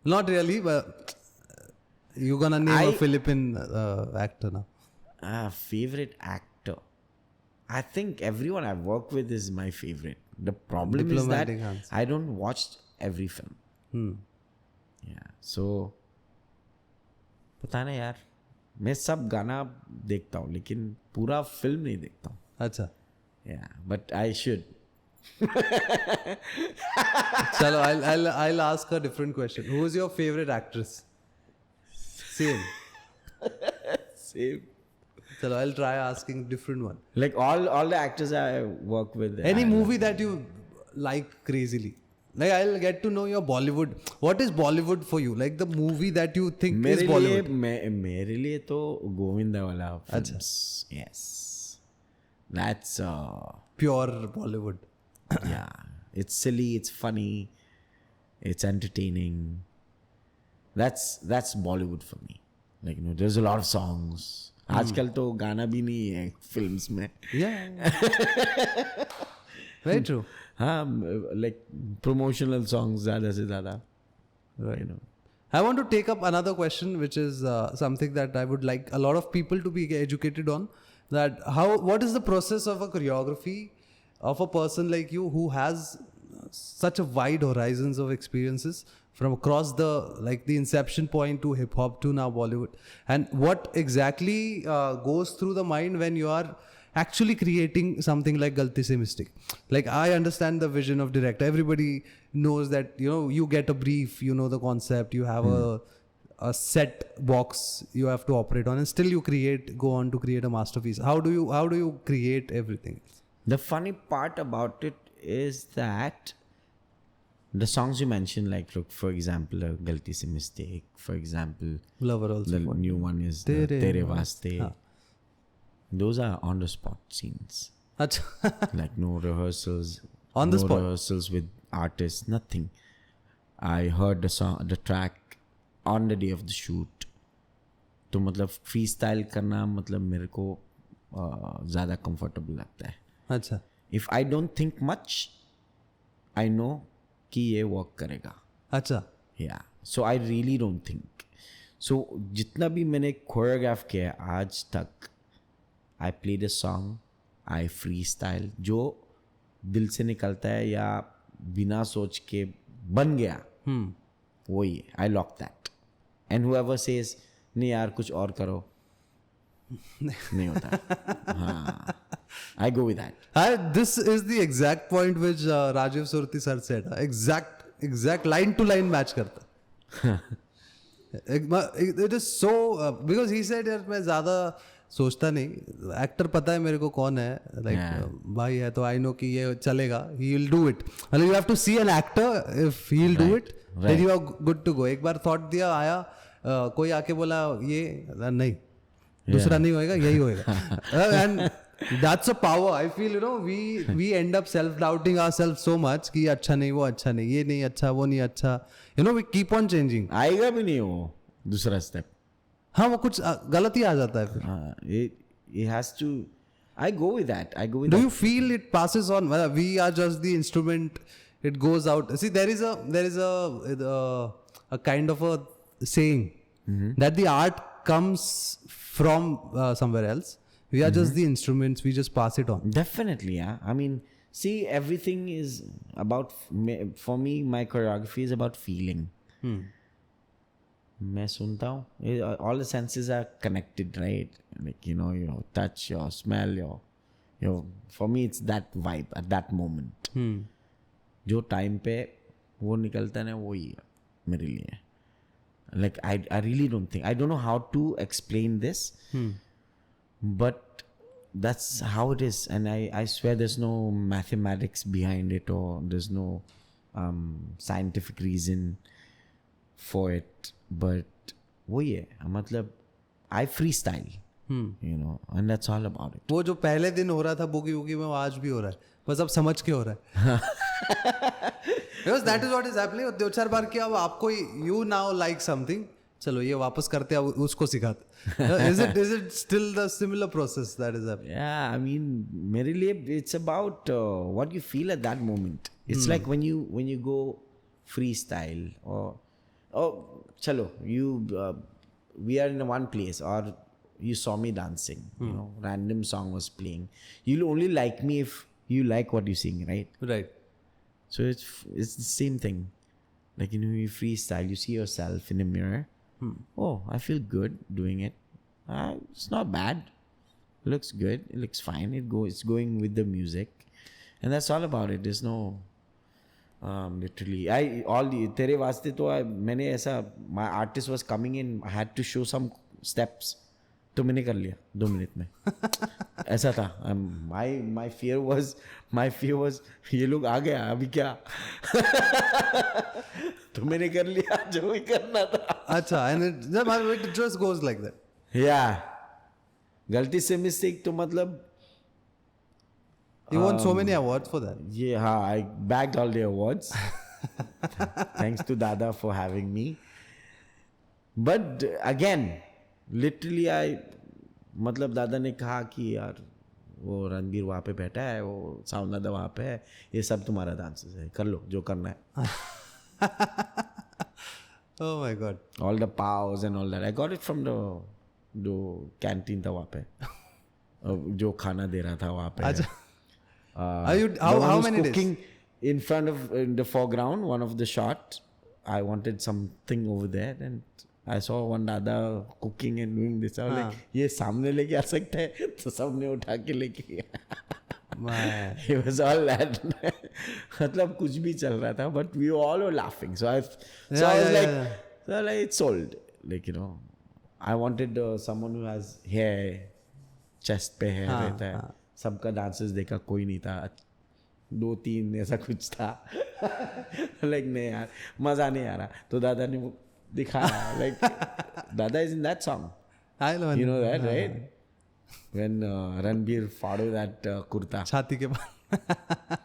Not really, but you're gonna name a Philippine actor now. Favorite actor. I think everyone I work with is my favorite. The problem is that I don't watch every film. Yeah, so पता नहीं यार, मैं सब गाना देखता हूँ लेकिन पूरा फिल्म नहीं देखता हूँ. अच्छा. Yeah, but I should. चलो, I'll ask a different question. Who is your favorite actress? Same. चलो, I'll try asking different one. Like all the actors I work with. Any movie that you like crazily. Like, I'll get to know your Bollywood. What is Bollywood for you? Like the movie that you think is Bollywood. मेरे लिए तो गोविंदा वाला films. Yes, that's pure Bollywood. Yeah, it's silly, it's funny, it's entertaining. That's Bollywood for me. Like, you know, there's a lot of songs. आजकल तो गाना भी नहीं है films में. Yeah. Very true. Like promotional songs ज़्यादा से ज़्यादा. Right. You know. I want to take up another question, which is something that I would like a lot of people to be educated on. That what is the process of a choreography, of a person like you who has such a wide horizons of experiences from across the like the inception point to hip hop to now Bollywood, and what exactly goes through the mind when you are actually creating something like Galti Se Mistake. Like I understand the vision of director. Everybody knows that, you know, you get a brief, you know the concept, you have a set box you have to operate on, and still you go on to create a masterpiece. How do you create everything? The funny part about it is that the songs you mentioned, like look, for example, Galti Se Mistake, for example, Lover also. the new one is Tere Tere Vaste. Haan. Those are on the spot scenes. Acha. Like no rehearsals. On the no spot? rehearsals with artists, nothing. I heard the track on the day of the shoot. तो मतलब freestyle करना मतलब मेरे को ज़्यादा comfortable लगता है. अच्छा. If I don't think much, I know कि ये work करेगा. अच्छा. Yeah. So I really don't think. So जितना भी मैंने choreograph किया है आज तक, I played a song, I freestyle, जो दिल से निकलता है या बिना सोच के बन गया, वही है. I lock that. And whoever says नहीं यार कुछ और करो, नहीं होता. हाँ. I go with that. This is the exact point which Rajiv Surti sir said. Exact line to line match करता. It is so because he said यार मैं ज़्यादा सोचता नहीं, एक्टर पता है मेरे को कौन है, लाइक भाई है तो आई नो कि ये चलेगा, ही विल डू इट. मतलब you have to see an actor, if he will do it then you are good to go. एक बार थॉट दिया, आया कोई आके बोला ये नहीं, दूसरा नहीं होएगा, यही होएगा. And that's a power. I feel, you know, we end up self doubting ourselves so much कि अच्छा नहीं, वो अच्छा नहीं, ये नहीं अच्छा, वो नहीं अच्छा, you know, we keep on changing. आएगा भी नहीं वो दूसरा स्टेप. हाँ, वो कुछ गलत ही आ जाता है फिर. It has to. I go with that. Do you feel it passes on? Well, we are just the instrument. It goes out. See, there is a kind of a saying that the art comes from somewhere else. We are just the instruments. We just pass it on. Definitely, yeah. I mean, see, everything is about. For me, my choreography is about feeling. मैं सुनता हूँ, all the senses are connected, right? Like, you know, your touch, your smell, your for me it's that vibe at that moment. जो time पे वो निकलता है ना, वो ही है मेरे लिए. Like I really don't think, I don't know how to explain this, but that's how it is. And I swear there's no mathematics behind it, or there's no scientific reason for it. But वही है, मतलब I freestyle, you know, and that's all about it. वो जो पहले दिन हो रहा था बुगी वुगी में, वो आज भी हो रहा है, बस अब समझ के हो रहा है. Because that is what is happening. दो चार बार किया, अब आपको you now like something, चलो ये वापस करते हैं, उसको सिखाते. Is it still the similar process that is happening? Yeah, I mean, मेरे लिए it's about what you feel at that moment. It's like when you go freestyle, or chalo, we are in one place, or you saw me dancing, you know, random song was playing. You'll only like me if you like what you sing, right? Right. So it's the same thing. Like, you know, you freestyle, you see yourself in the mirror. Oh, I feel good doing it. It's not bad. It looks good. It looks fine. It's going with the music, and that's all about it. There's no literally Tere Vaste to मैंने ऐसा, my artist was coming in, I had to show some steps, तो मैंने कर लिया 2 minute में. ऐसा था. My fear was ये लोग आ गया अभी क्या. तो मैंने कर लिया जो भी करना था. अच्छा, and it just goes like that. Yeah, गलती से मिस्टेक तो मतलब you won so many awards for that. Yeah, I bagged all the awards. Thanks to Dada for having me. But again, literally मतलब दादा ने कहा कि यार वो रणबीर वहाँ पे बैठा है, वो साउंड वहाँ पे है, ये सब तुम्हारा डांसेस है, कर लो जो करना है. Oh my God. All the pows and all that. I got it from the canteen था वहाँ पे, जो खाना दे रहा था वहाँ पे. How many days? Cooking in front of in the foreground, one of the shot. I wanted something over there, and I saw one dada cooking and doing this. I was like, ये सामने लेके आ सकता है, तो सबने उठा के लेके गया. It was all that. मतलब कुछ भी चल रहा था, but we all were laughing. So I was like, it's sold. Like, you know, I wanted someone who has hair, chest पे hair रहता है. सबका dances देखा, कोई नहीं था. 2-3 ऐसा कुछ था. Like नहीं यार, मजा नहीं आ रहा. तो दादा ने दिखाया. Like, Dada is in that song. I know. You know that, right? When Ranbir follow that kurta. छाती के बाद.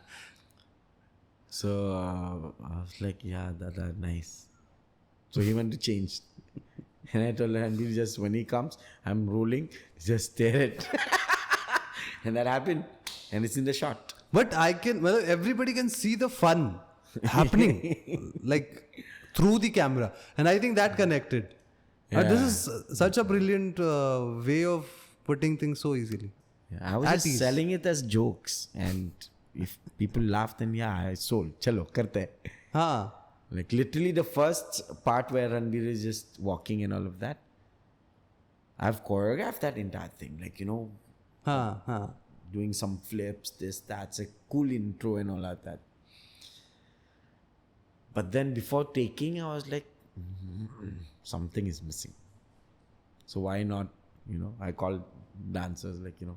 So I was like, yeah, Dada, nice. So he went to change. And I told Ranbir, just when he comes, I'm rolling, just stare it. And that happened. And it's in the shot. But everybody can see the fun happening like through the camera. And I think that connected. This is such a brilliant way of putting things so easily. Yeah, I was just selling it as jokes. And if people laughed, then I sold. Chalo, karte. Like literally the first part where Ranbir is just walking and all of that. I've choreographed that entire thing. Like, you know, doing some flips, this, that's a cool intro and all of that. But then before taking, I was like, something is missing. So why not, you know, I called dancers like, you know,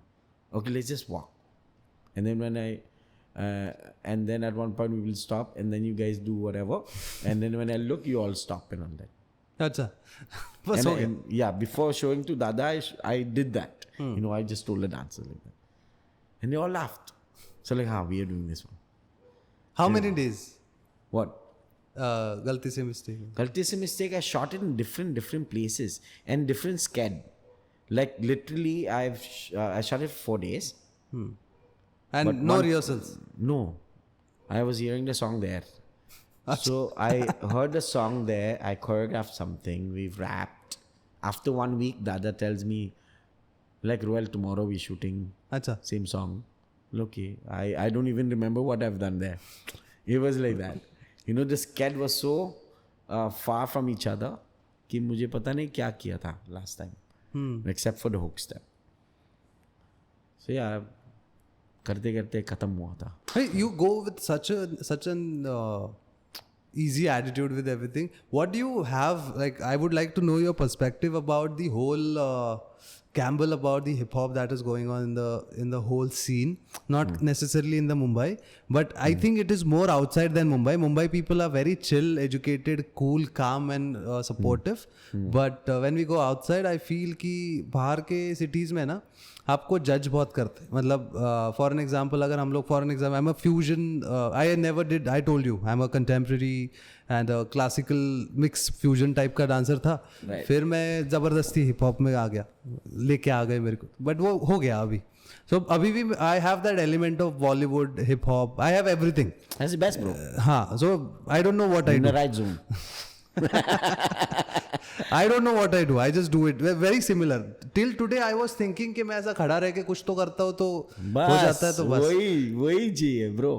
okay, let's just walk. And then when and then at one point we will stop and then you guys do whatever. And then when I look, you all stop and all that. Achha. Before showing to Dada, I did that. You know, I just told the dancers like that. And they all laughed. So like, we are doing this one. How many days? What? Galti se mistake. Galti se mistake, I shot it in different places and different sked. Like literally, I shot it for 4 days. And but no rehearsals? No. I was hearing the song there. So I heard the song there. I choreographed something. We've rapped. After 1 week, Dada tells me, like, Ruel, tomorrow we're shooting. Achha. Same song. Okay. I don't even remember what I've done there. It was like that. You know, the sked was so far from each other कि मुझे पता नहीं क्या किया था last time. Except for the hook step. So yeah, करते करते खत्म हुआ था. Hey, you go with such an easy attitude with everything. What do you have? Like, I would like to know your perspective about the whole gamble about the hip hop that is going on in the whole scene. Not necessarily in the Mumbai, but I think it is more outside than Mumbai. Mumbai people are very chill, educated, cool, calm, and supportive. But when we go outside, I feel कि बाहर के cities में ना आपको जज बहुत करते हैं. मतलब फॉर एन एग्जाम्पल अगर हम लोग for an example I am a fusion I never did I told you I am a contemporary and classical mix fusion type का डांसर था. फिर मैं ज़बरदस्ती हिप हॉप में आ गया, लेके आ गए मेरे को, बट वो हो गया अभी. सो अभी भी I have that element of Bollywood hip hop. I have everything. That's the best, bro. हाँ, so I don't know what I In do. the right zone. I don't know what I do. I just do it. We're very similar. Till today, I was thinking कि मैं ऐसा खड़ा रह के कुछ तो करता हूँ तो हो जाता है तो बस. वही चाहिए, bro.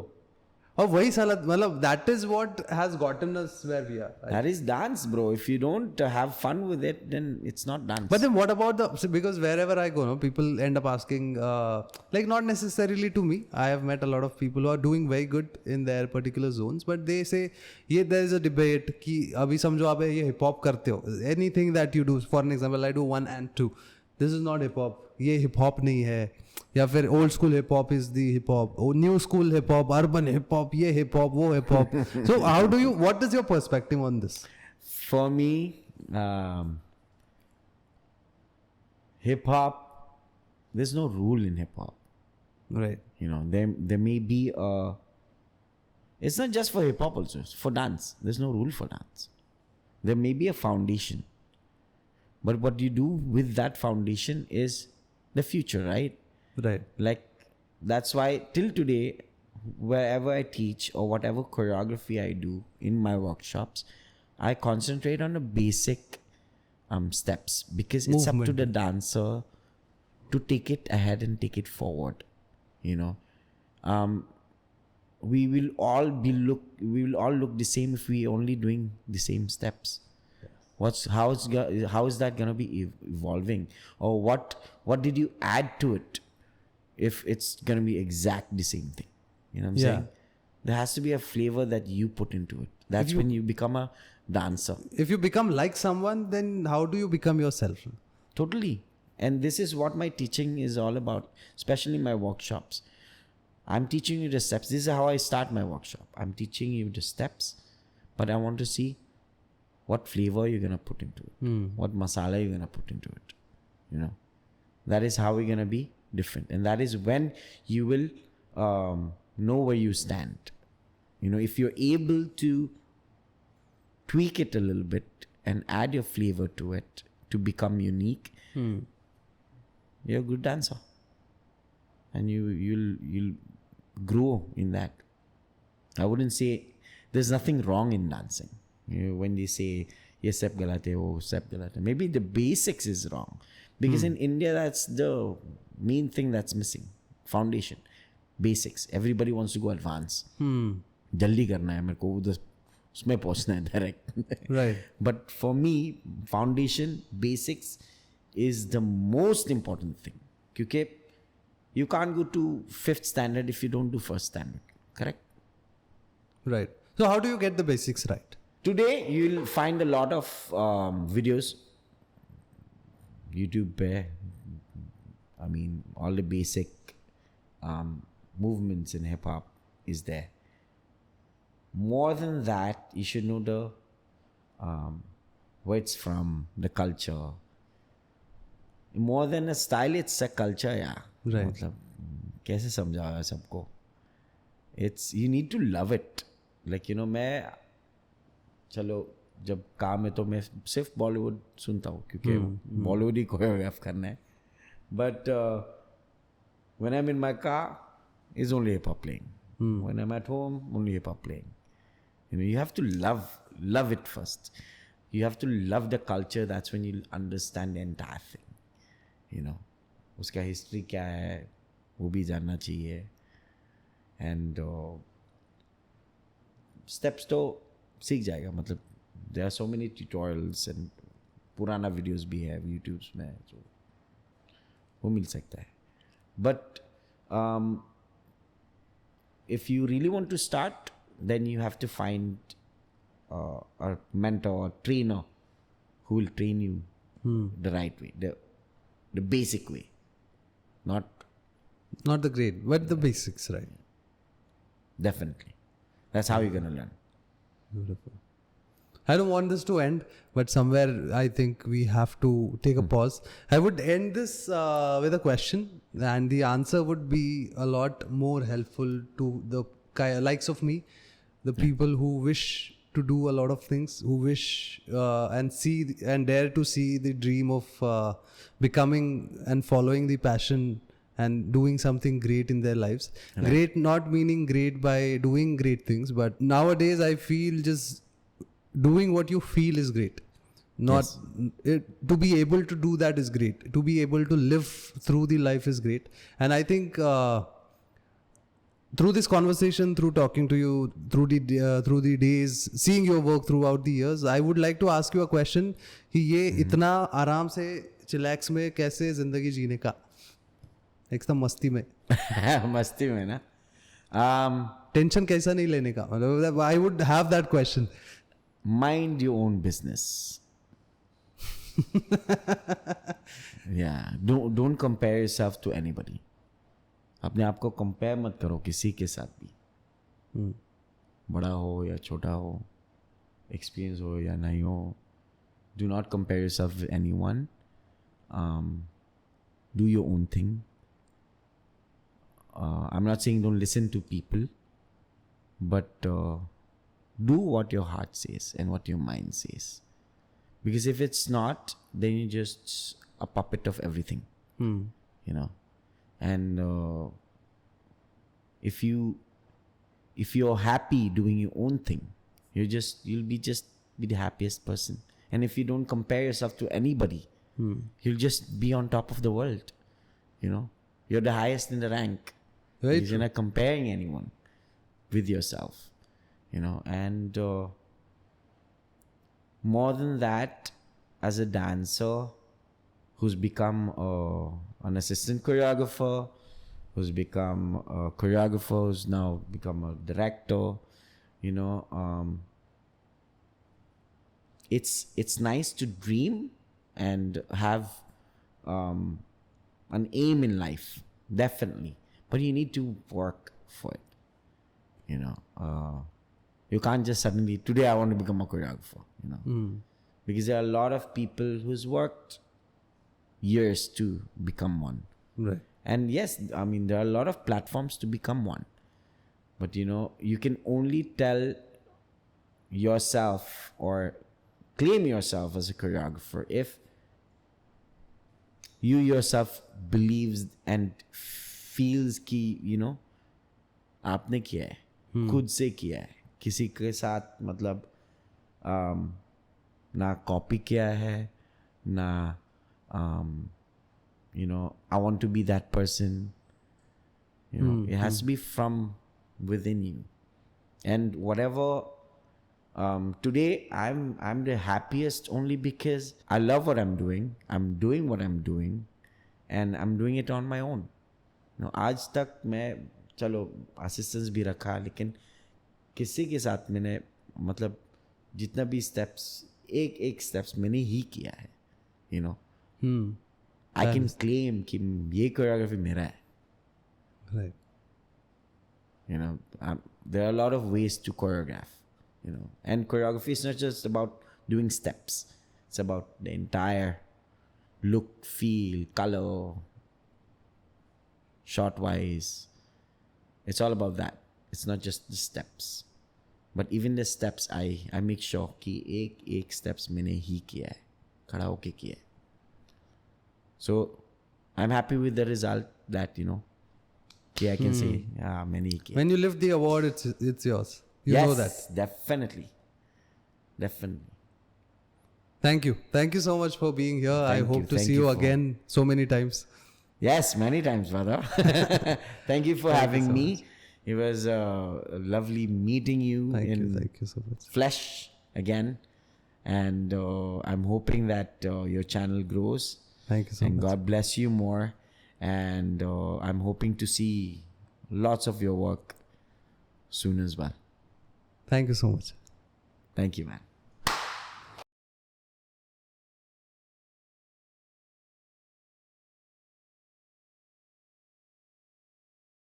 और वही साला मतलब that is what has gotten us where we are. That is dance, bro. If you don't have fun with it, then it's not dance. But then what about because wherever I go, no, people end up asking, like not necessarily to me. I have met a lot of people who are doing very good in their particular zones, but they say, there is a debate कि अभी समझो आप ये hip hop करते हो. Anything that you do, for an example, I do 1 and 2. This is not hip hop. ये hip hop नहीं है. या फिर old school hip hop is the hip hop, new school hip hop, urban hip hop, ये hip hop, वो hip hop. So how do you, what is your perspective on this? For me, hip hop, there's no rule in hip hop. Right. You know, there may be it's not just for hip hop also, it's for dance. There's no rule for dance. There may be a foundation. But what you do with that foundation is the future, right? Right. Like, that's why till today, wherever I teach or whatever choreography I do in my workshops, I concentrate on the basic steps, because it's up to the dancer to take it ahead and take it forward. You know, we will all look the same if we only doing the same steps. How is that gonna be evolving, or what did you add to it if it's gonna be exact the same thing? You know what I'm saying? There has to be a flavor that you put into it. That's when you become a dancer. If you become like someone, then how do you become yourself? Totally. And this is what my teaching is all about, especially my workshops. I'm teaching you the steps. This is how I start my workshop. I'm teaching you the steps, but I want to see what flavor you're going to put into it, what masala you're going to put into it. You know, that is how we're going to be different. And that is when you will know where you stand. You know, if you're able to tweak it a little bit and add your flavor to it to become unique, you're a good dancer. And you'll grow in that. I wouldn't say there's nothing wrong in dancing. You know, when they say ye step galat hai, oh step galat hai, maybe the basics is wrong, because in India that's the main thing that's missing. Foundation, basics. Everybody wants to go advanced. Jaldi karna hai mere ko, usme pahunchna hai direct. Right. But for me, foundation, basics is the most important thing. Because you can't go to 5th standard if you don't do 1st standard. Correct? Right. So how do you get the basics right? Today, you'll find a lot of videos. YouTube pe, I mean, all the basic movements in hip-hop is there. More than that, you should know the where it's from, the culture. More than a style, it's a culture, yeah. Right. मतलब कैसे समझाया सबको? You need to love it. Like, you know, मैं चलो जब काम है तो मैं सिर्फ बॉलीवुड सुनता हूँ क्योंकि बॉलीवुड ही कोरियोग्राफ करना है. But when I'm in my car, it's only hip-hop playing. When I'm at home, only hip-hop playing. You know, you have to love it first. You have to love the culture. That's when you'll understand the entire thing. You know, उसका history क्या है वो भी जानना चाहिए. And steps तो सीख जाएगा. मतलब there are so many tutorials and पुराना videos भी है YouTube में, so वो मिल सकता है. But if you really want to start, then you have to find a mentor, a trainer who will train you the right way, the basic way, not the grade, but the basics, right? Definitely. That's how you're gonna learn. Beautiful. I don't want this to end, but somewhere I think we have to take a pause. I would end this with a question, and the answer would be a lot more helpful to the likes of me, the people who wish to do a lot of things, who wish and see and dare to see the dream of becoming and following the passion and doing something great in their lives. Right. Great not meaning great by doing great things, but nowadays I feel just doing what you feel is great. Not to be able to do that is great. To be able to live through the life is great. And I think through this conversation, through talking to you, through the days, seeing your work throughout the years, I would like to ask you a question कि ये इतना आराम से chillax में कैसे जिंदगी जीने का, एकदम मस्ती में मस्ती में ना, टेंशन कैसा नहीं लेने का, मतलब I would have that question. Mind your own business. Yeah, don't compare yourself to anybody. अपने आप को कंपेयर मत करो किसी के साथ भी, बड़ा हो या छोटा हो, एक्सपीरियंस हो या नहीं हो. Do not compare yourself with anyone. Do your own thing. I'm not saying don't listen to people, but do what your heart says and what your mind says. Because if it's not, then you're just a puppet of everything. You know. And if you're happy doing your own thing, you'll be the happiest person. And if you don't compare yourself to anybody, you'll just be on top of the world. You know, you're the highest in the rank. Very Because you're not comparing anyone with yourself, you know. And more than that, as a dancer who's become an assistant choreographer, who's become a choreographer, who's now become a director, you know, it's nice to dream and have an aim in life, definitely, but you need to work for it, you know. You can't just suddenly, today I want to become a choreographer, you know. Because there are a lot of people who's worked years to become one. Right. And yes, I mean, there are a lot of platforms to become one. But, you know, you can only tell yourself or claim yourself as a choreographer if you yourself believes and feels कि, you know, आपने किया है, खुद से किया है, किसी के साथ मतलब ना कॉपी किया है, ना you know, I want to be that person. You know, it has to be from within you. And whatever, today I'm the happiest only because I love what I'm doing. I'm doing what I'm doing, and I'm doing it on my own. You know, आज तक मैं चलो assistance भी रखा, लेकिन किसी के साथ मैंने मतलब जितना भी steps एक steps मैंने ही किया है. You know. I can claim कि ये choreography मेरा है. Right. You know, there are a lot of ways to choreograph, you know. And choreography is not just about doing steps. It's about the entire look, feel, color, shot-wise. It's all about that. It's not just the steps. But even the steps, I make sure कि एक steps मैंने ही किया है, खड़ा होके किया है. So I'm happy with the result that, you know, I can say, yeah, मैंने ही किया. When you lift the award, it's yours. You Yes, know that. Definitely. Thank you so much for being here. I hope to see you again so many times. Yes, many times, brother. Thank you for having me. It was lovely meeting you. Thank you so much. Flesh again. And I'm hoping that your channel grows. Thank you so much. And God bless you more. And I'm hoping to see lots of your work soon as well. Thank you so much. Thank you, man.